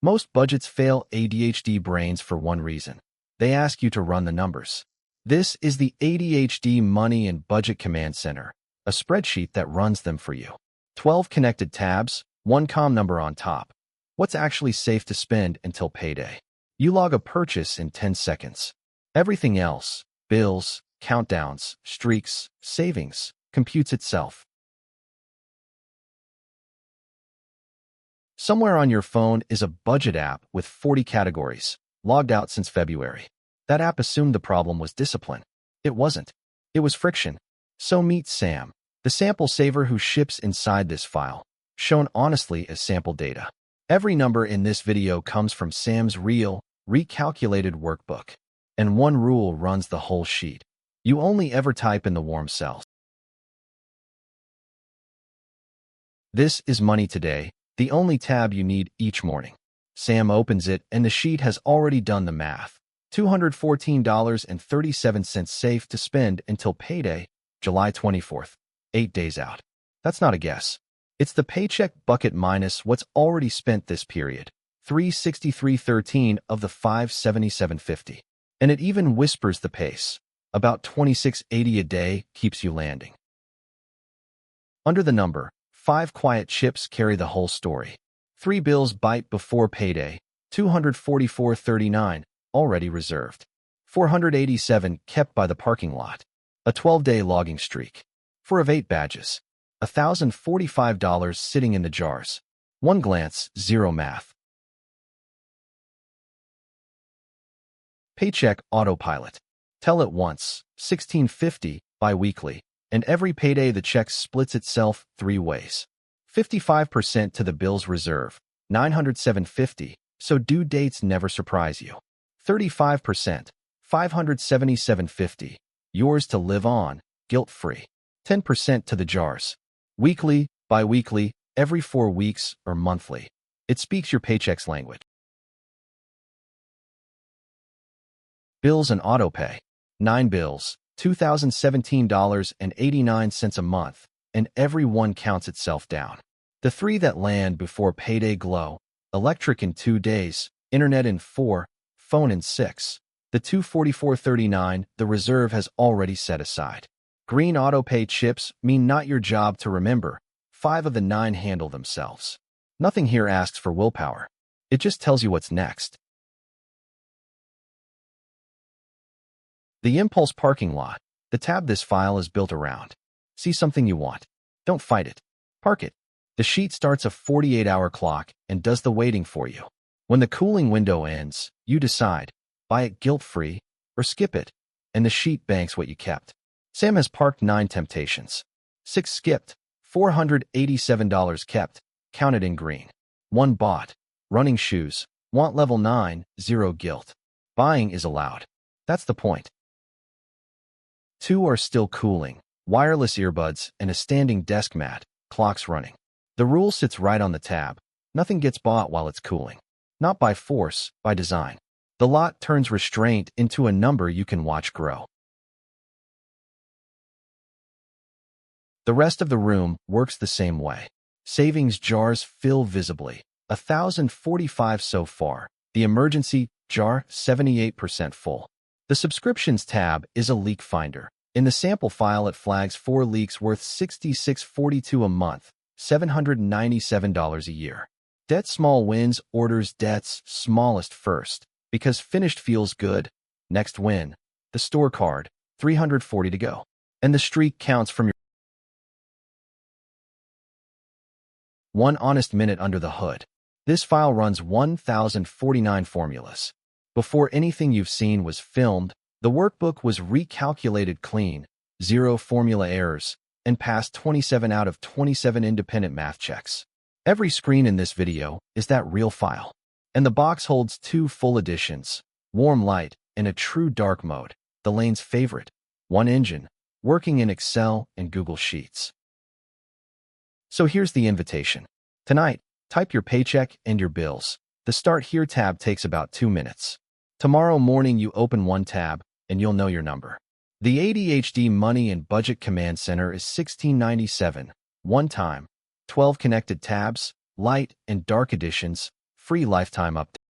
Most budgets fail ADHD brains for one reason. They ask you to run the numbers. This is the ADHD Money and Budget Command Center, a spreadsheet that runs them for you. 12 connected tabs, one COM number on top. What's actually safe to spend until payday? You log a purchase in 10 seconds. Everything else, bills, countdowns, streaks, savings, computes itself. Somewhere on your phone is a budget app with 40 categories, logged out since February. That app assumed the problem was discipline. It wasn't. It was friction. So meet Sam, the sample saver who ships inside this file, shown honestly as sample data. Every number in this video comes from Sam's real, recalculated workbook. And one rule runs the whole sheet. You only ever type in the warm cells. This is Money Today, the only tab you need each morning. Sam opens it and the sheet has already done the math. $214.37 safe to spend until payday, July 24th, 8 days out. That's not a guess. It's the paycheck bucket minus what's already spent this period, $363.13 of the $577.50. And it even whispers the pace. About $26.80 a day keeps you landing. Under the number, 5 quiet chips carry the whole story. 3 bills bite before payday, $244.39, already reserved. 487 kept by the parking lot. A 12-day logging streak. 4 of 8 badges. $1,045 sitting in the jars. One glance, zero math. Paycheck Autopilot. Tell it once, $16.50, biweekly, and every payday the check splits itself 3 ways. 55% to the bill's reserve, $907.50, so due dates never surprise you. 35%, $577.50, yours to live on, guilt-free. 10% to the jars. Weekly, biweekly, every 4 weeks, or monthly. It speaks your paycheck's language. Bills and Autopay. 9 bills, $2,017.89 a month, and every one counts itself down. The 3 that land before payday glow: electric in 2 days, internet in 4, phone in 6. The $244.39 the reserve has already set aside. Green Autopay chips mean not your job to remember. 5 of the 9 handle themselves. Nothing here asks for willpower. It just tells you what's next. The Impulse Parking Lot, the tab this file is built around. See something you want. Don't fight it. Park it. The sheet starts a 48-hour clock and does the waiting for you. When the cooling window ends, you decide, buy it guilt-free or skip it, and the sheet banks what you kept. Sam has parked 9 temptations. 6 skipped, $487 kept, counted in green. 1 bought, running shoes, want level 9, 0 guilt. Buying is allowed. That's the point. 2 are still cooling, wireless earbuds and a standing desk mat, clocks running. The rule sits right on the tab. Nothing gets bought while it's cooling. Not by force, by design. The lot turns restraint into a number you can watch grow. The rest of the room works the same way. Savings jars fill visibly. 1,045 so far. The emergency jar, 78% full. The subscriptions tab is a leak finder. In the sample file, it flags 4 leaks worth $66.42 a month, $797 a year. Debt small wins orders debts smallest first, because finished feels good. Next win, the store card, 340 to go. And the streak counts from your 1 honest minute under the hood. This file runs 1,049 formulas. Before anything you've seen was filmed, the workbook was recalculated clean, 0 formula errors, and passed 27 out of 27 independent math checks. Every screen in this video is that real file. And the box holds 2 full editions, warm light and a true dark mode, the lane's favorite. 1 engine, working in Excel and Google Sheets. So here's the invitation. Tonight, type your paycheck and your bills. The Start Here tab takes about 2 minutes. Tomorrow morning you open 1 tab, and you'll know your number. The ADHD Money and Budget Command Center is $16.97, one time. 12 connected tabs, light and dark editions, Free lifetime update.